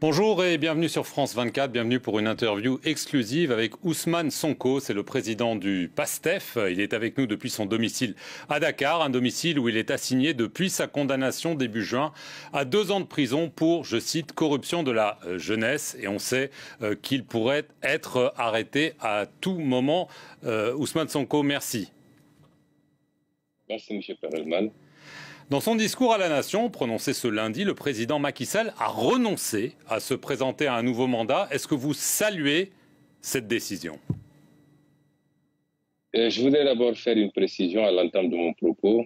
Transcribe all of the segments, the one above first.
Bonjour et bienvenue sur France 24, bienvenue pour une interview exclusive avec Ousmane Sonko, c'est le président du PASTEF. Il est avec nous depuis son domicile à Dakar, un domicile où il est assigné depuis sa condamnation début juin à 2 ans de prison pour, je cite, corruption de la jeunesse. Et on sait qu'il pourrait être arrêté à tout moment. Ousmane Sonko, merci. Merci, M. Perelman. Dans son discours à la nation, prononcé ce lundi, le président Macky Sall a renoncé à se présenter à un nouveau mandat. Est-ce que vous saluez cette décision? Je voudrais d'abord faire une précision à l'entame de mon propos,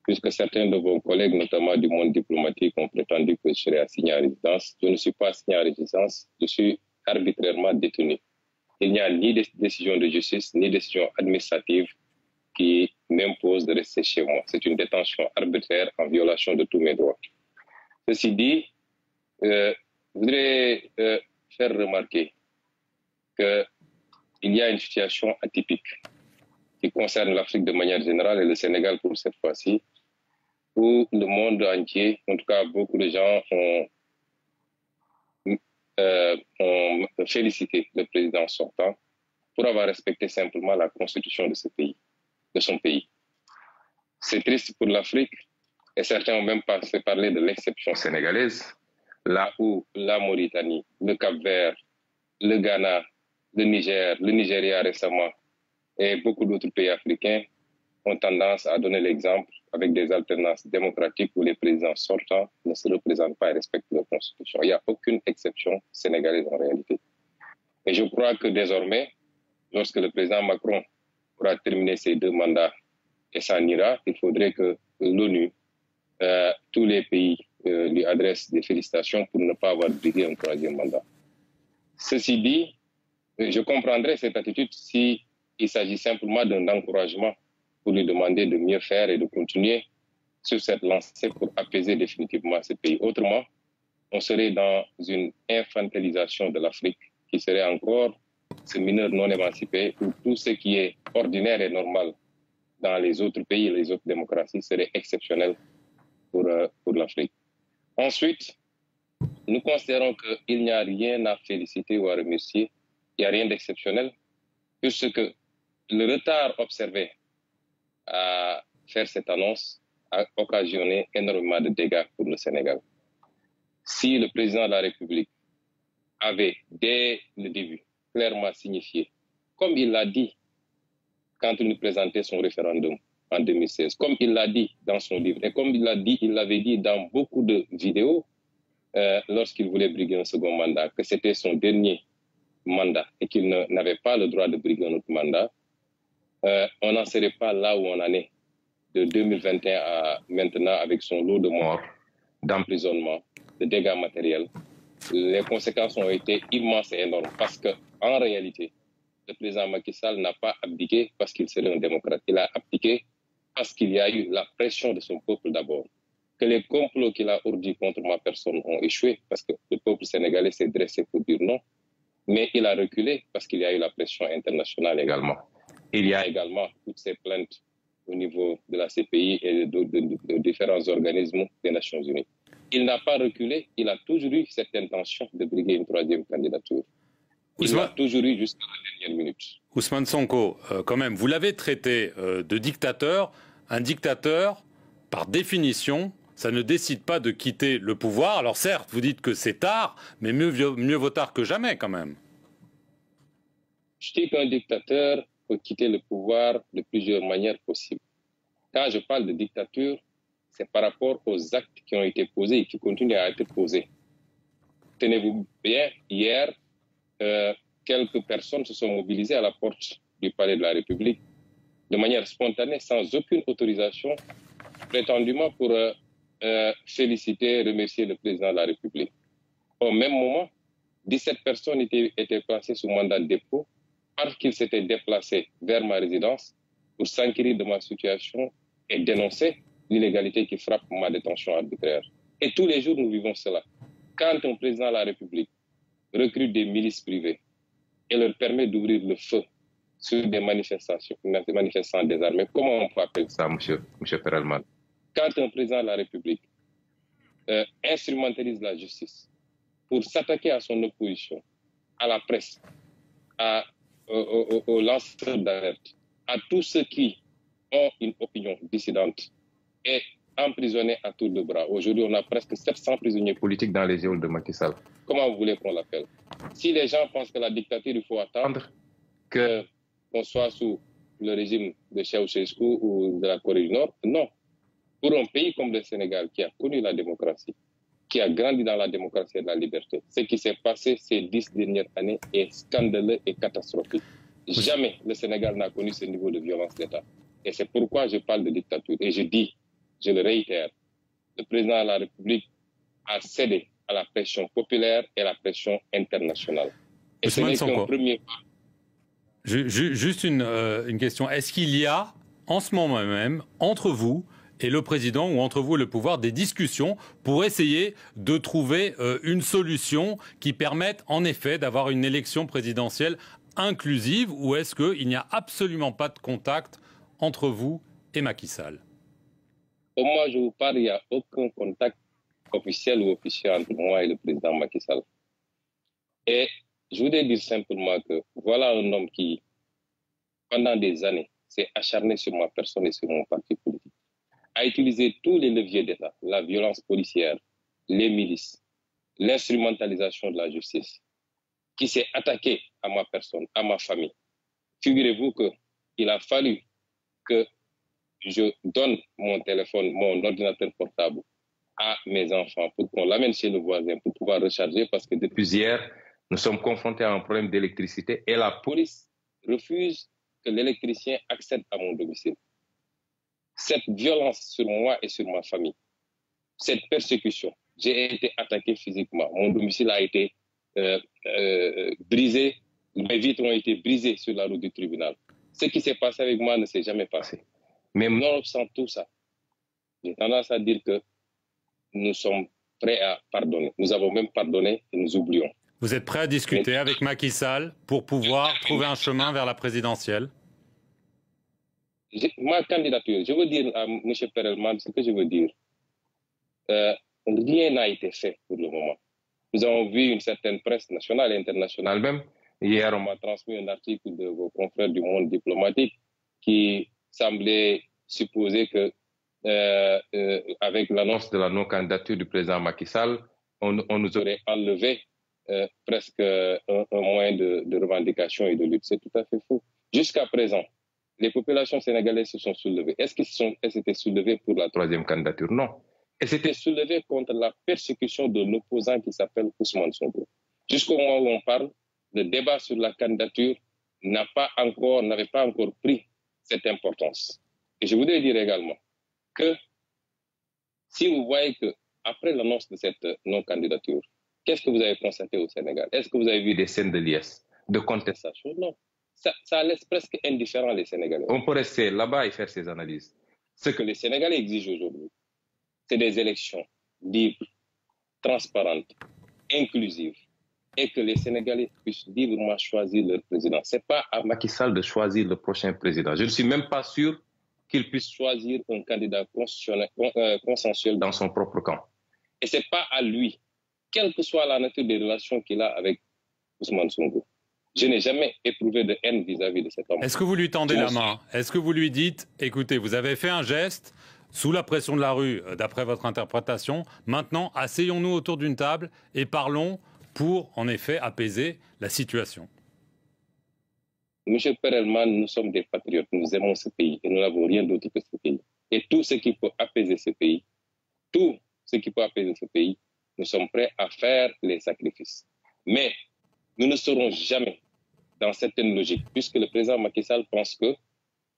puisque certains de vos collègues, notamment du monde diplomatique, ont prétendu que je serais assigné à résidence. Je ne suis pas assigné à résidence, je suis arbitrairement détenu. Il n'y a ni décision de justice, ni décision administrative qui m'impose de rester chez moi. C'est une détention arbitraire en violation de tous mes droits. Ceci dit, je voudrais faire remarquer qu'il y a une situation atypique qui concerne l'Afrique de manière générale et le Sénégal pour cette fois-ci, où le monde entier, en tout cas beaucoup de gens ont félicité le président sortant pour avoir respecté simplement la constitution de ce pays, de son pays. C'est triste pour l'Afrique et certains ont même parlé de l'exception sénégalaise, là où la Mauritanie, le Cap-Vert, le Ghana, le Niger, le Nigeria récemment et beaucoup d'autres pays africains ont tendance à donner l'exemple avec des alternances démocratiques où les présidents sortants ne se représentent pas et respectent leur constitution. Il n'y a aucune exception sénégalaise en réalité. Et je crois que désormais, lorsque le président Macron aura terminé ses 2 mandats et s'en ira, il faudrait que l'ONU, tous les pays lui adressent des félicitations pour ne pas avoir brigué un 3e mandat. Ceci dit, je comprendrais cette attitude si il s'agit simplement d'un encouragement pour lui demander de mieux faire et de continuer sur cette lancée pour apaiser définitivement ce pays. Autrement, on serait dans une infantilisation de l'Afrique qui serait encore ce mineur non émancipé où tout ce qui est ordinaire et normal dans les autres pays et les autres démocraties serait exceptionnel pour l'Afrique. Ensuite, nous considérons qu'il n'y a rien à féliciter ou à remercier, il n'y a rien d'exceptionnel, puisque le retard observé à faire cette annonce a occasionné énormément de dégâts pour le Sénégal. Si le président de la République avait, dès le début, clairement signifié, comme il l'a dit quand il nous présentait son référendum en 2016, comme il l'a dit dans son livre, et comme il l'avait dit dans beaucoup de vidéos lorsqu'il voulait briguer un second mandat, que c'était son dernier mandat et qu'il n'avait pas le droit de briguer un autre mandat, on n'en serait pas là où on en est de 2021 à maintenant avec son lot de morts, d'emprisonnement, de dégâts matériels. Les conséquences ont été immenses et énormes parce qu'en réalité, le président Macky Sall n'a pas abdiqué parce qu'il serait un démocrate. Il a abdiqué parce qu'il y a eu la pression de son peuple d'abord. Que les complots qu'il a ourdis contre ma personne ont échoué parce que le peuple sénégalais s'est dressé pour dire non. Mais il a reculé parce qu'il y a eu la pression internationale également. Il y a également toutes ces plaintes au niveau de la CPI et de différents organismes des Nations Unies. Il n'a pas reculé, il a toujours eu cette intention de briguer une 3e candidature. Il l'a toujours eu jusqu'à la dernière minute. Ousmane Sonko, quand même, vous l'avez traité de dictateur. Un dictateur, par définition, ça ne décide pas de quitter le pouvoir. Alors certes, vous dites que c'est tard, mais mieux vaut tard que jamais quand même. Je dis qu'un dictateur peut quitter le pouvoir de plusieurs manières possibles. Quand je parle de dictature, c'est par rapport aux actes qui ont été posés et qui continuent à être posés. Tenez-vous bien, hier, quelques personnes se sont mobilisées à la porte du palais de la République de manière spontanée, sans aucune autorisation, prétendument pour féliciter, remercier le président de la République. Au même moment, 17 personnes étaient placées sous mandat de dépôt parce qu'ils s'étaient déplacés vers ma résidence pour s'enquérir de ma situation et dénoncer l'illégalité qui frappe ma détention arbitraire. Et tous les jours, nous vivons cela. Quand un président de la République recrute des milices privées et leur permet d'ouvrir le feu sur des manifestants désarmés, comment on peut appeler ça, monsieur Perelman? Quand un président de la République instrumentalise la justice pour s'attaquer à son opposition, à la presse, aux lanceurs d'alerte, à tous ceux qui ont une opinion dissidente, est emprisonné à tour de bras. Aujourd'hui, on a presque 700 prisonniers politiques dans les geôles de Macky Sall. Comment vous voulez qu'on l'appelle? Si les gens pensent que la dictature, il faut attendre qu'on soit sous le régime de Ceausescu ou de la Corée du Nord, non. Pour un pays comme le Sénégal, qui a connu la démocratie, qui a grandi dans la démocratie et la liberté, ce qui s'est passé ces 10 dernières années est scandaleux et catastrophique. Jamais le Sénégal n'a connu ce niveau de violence d'État. Et c'est pourquoi je parle de dictature. Et je dis, je le réitère, le président de la République a cédé à la pression populaire et à la pression internationale. Et ce n'est qu'un premier pas. Juste une question. Est-ce qu'il y a, en ce moment même, entre vous et le président, ou entre vous et le pouvoir, des discussions pour essayer de trouver une solution qui permette, en effet, d'avoir une élection présidentielle inclusive, ou est-ce qu'il n'y a absolument pas de contact entre vous et Macky Sall? Au moment où je vous parle, il n'y a aucun contact officiel ou officiel entre moi et le président Macky Sall. Et je voudrais dire simplement que voilà un homme qui, pendant des années, s'est acharné sur ma personne et sur mon parti politique, a utilisé tous les leviers d'État, la violence policière, les milices, l'instrumentalisation de la justice, qui s'est attaqué à ma personne, à ma famille. Figurez-vous qu'il a fallu que je donne mon téléphone, mon ordinateur portable à mes enfants pour qu'on l'amène chez le voisin pour pouvoir recharger, parce que depuis hier, nous sommes confrontés à un problème d'électricité et la police refuse que l'électricien accède à mon domicile. Cette violence sur moi et sur ma famille, cette persécution, j'ai été attaqué physiquement. Mon domicile a été brisé, mes vitres ont été brisées sur la route du tribunal. Ce qui s'est passé avec moi ne s'est jamais passé. Mais nonobstant tout ça, j'ai tendance à dire que nous sommes prêts à pardonner. Nous avons même pardonné et nous oublions. Vous êtes prêt à discuter avec Macky Sall pour pouvoir trouver un chemin vers la présidentielle? Ma candidature, je veux dire à M. Perelman ce que je veux dire. Rien n'a été fait pour le moment. Nous avons vu une certaine presse nationale et internationale même. Hier, on m'a transmis un article de vos confrères du monde diplomatique qui semblait supposer que avec l'annonce de la non-candidature du président Macky Sall, on nous aurait enlevé presque un moyen de revendication et de lutte. C'est tout à fait faux. Jusqu'à présent, les populations sénégalaises se sont soulevées. Est-ce qu'elles s'étaient soulevées pour la troisième candidature? Non. Elles s'étaient soulevées contre la persécution de l'opposant qui s'appelle Ousmane Sonko. Jusqu'au moment où on parle, le débat sur la candidature n'avait pas encore pris cette importance. Et je voudrais dire également que si vous voyez qu'après l'annonce de cette non-candidature, qu'est-ce que vous avez constaté au Sénégal? Est-ce que vous avez vu des scènes de liesse, de contestation? Non. Ça laisse presque indifférent les Sénégalais. On peut rester là-bas et faire ses analyses. Ce que les Sénégalais exigent aujourd'hui, c'est des élections libres, transparentes, inclusives, et que les Sénégalais puissent librement choisir leur président. Ce n'est pas à Macky Sall de choisir le prochain président. Je ne suis même pas sûr qu'il puisse choisir un candidat consensuel dans son propre camp. Et ce n'est pas à lui, quelle que soit la nature des relations qu'il a avec Ousmane Sonko. Je n'ai jamais éprouvé de haine vis-à-vis de cet homme. Est-ce que vous lui tendez la main? Est-ce que vous lui dites, écoutez, vous avez fait un geste sous la pression de la rue, d'après votre interprétation, maintenant, asseyons-nous autour d'une table et parlons pour, en effet, apaiser la situation? Monsieur Perelman, nous sommes des patriotes, nous aimons ce pays et nous n'avons rien d'autre que ce pays. Et tout ce qui peut apaiser ce pays, nous sommes prêts à faire les sacrifices. Mais nous ne serons jamais dans certaine logique, puisque le président Macky Sall pense que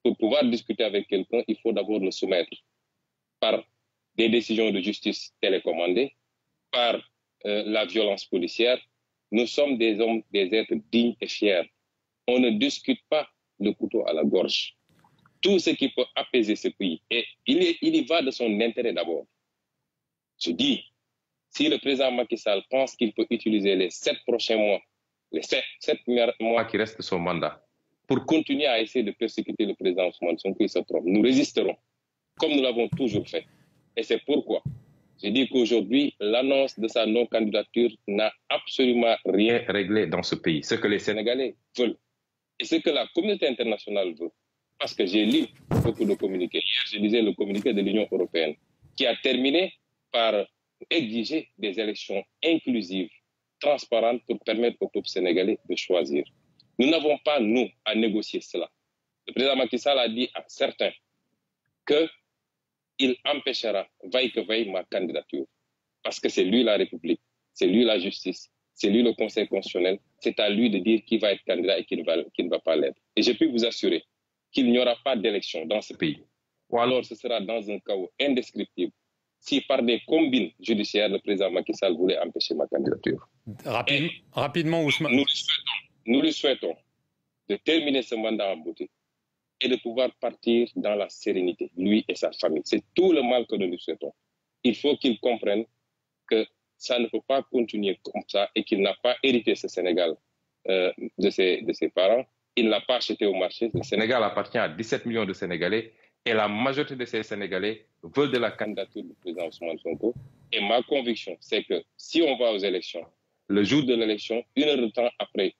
pour pouvoir discuter avec quelqu'un, il faut d'abord le soumettre par des décisions de justice télécommandées, par la violence policière. Nous sommes des hommes, des êtres dignes et fiers. On ne discute pas le couteau à la gorge. Tout ce qui peut apaiser ce pays, et il y va de son intérêt d'abord. Je dis, si le président Macky Sall pense qu'il peut utiliser les 7 prochains mois, les 7 mois qui restent de son mandat, pour continuer à essayer de persécuter le président Ousmane Sonko, il se trompe. Nous résisterons, comme nous l'avons toujours fait. Et c'est pourquoi J'ai dit qu'aujourd'hui, l'annonce de sa non-candidature n'a absolument rien réglé dans ce pays. Ce que les Sénégalais veulent et ce que la communauté internationale veut. Parce que j'ai lu beaucoup de communiqués. Hier, je lisais le communiqué de l'Union européenne qui a terminé par exiger des élections inclusives, transparentes pour permettre au peuple sénégalais de choisir. Nous n'avons pas, nous, à négocier cela. Le président Macky Sall a dit à certains qu'il empêchera, vaille que vaille, ma candidature. Parce que c'est lui la République, c'est lui la justice, c'est lui le Conseil constitutionnel. C'est à lui de dire qui va être candidat et qui ne va pas l'être. Et je peux vous assurer qu'il n'y aura pas d'élection dans ce pays. Ou alors ce sera dans un chaos indescriptible si par des combines judiciaires, le président Macky Sall voulait empêcher ma candidature. Rapidement, Ousmane. Nous lui souhaitons de terminer ce mandat en beauté et de pouvoir partir dans la sérénité, lui et sa famille. C'est tout le mal que nous lui souhaitons. Il faut qu'il comprenne que ça ne peut pas continuer comme ça et qu'il n'a pas hérité ce Sénégal de ses parents. Il ne l'a pas acheté au marché. Le Sénégal appartient à 17 millions de Sénégalais et la majorité de ces Sénégalais veulent de la candidature du président Ousmane Sonko. Et ma conviction, c'est que si on va aux élections, le jour de l'élection, 1 heure de temps après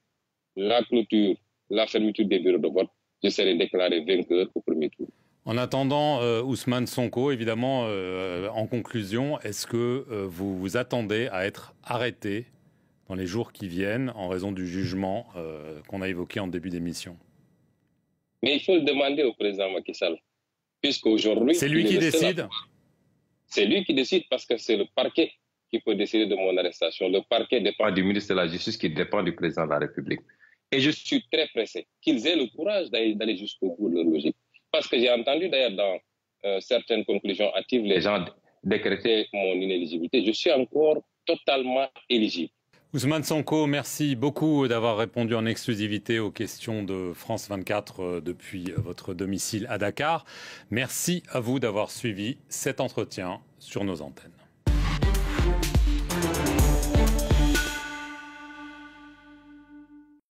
la clôture, la fermeture des bureaux de vote, je serai déclaré vainqueur au premier tour. En attendant, Ousmane Sonko, évidemment, en conclusion, est-ce que vous vous attendez à être arrêté dans les jours qui viennent en raison du jugement qu'on a évoqué en début d'émission? Mais il faut le demander au président Macky Sall, puisqu'aujourd'hui... C'est lui qui décide? C'est lui qui décide parce que c'est le parquet qui peut décider de mon arrestation. Le parquet dépend du ministre de la Justice qui dépend du président de la République. Et je suis très pressé qu'ils aient le courage d'aller jusqu'au bout de leur logique. Parce que j'ai entendu d'ailleurs dans certaines conclusions hâtives, les gens décréter mon inéligibilité. Je suis encore totalement éligible. Ousmane Sonko, merci beaucoup d'avoir répondu en exclusivité aux questions de France 24 depuis votre domicile à Dakar. Merci à vous d'avoir suivi cet entretien sur nos antennes.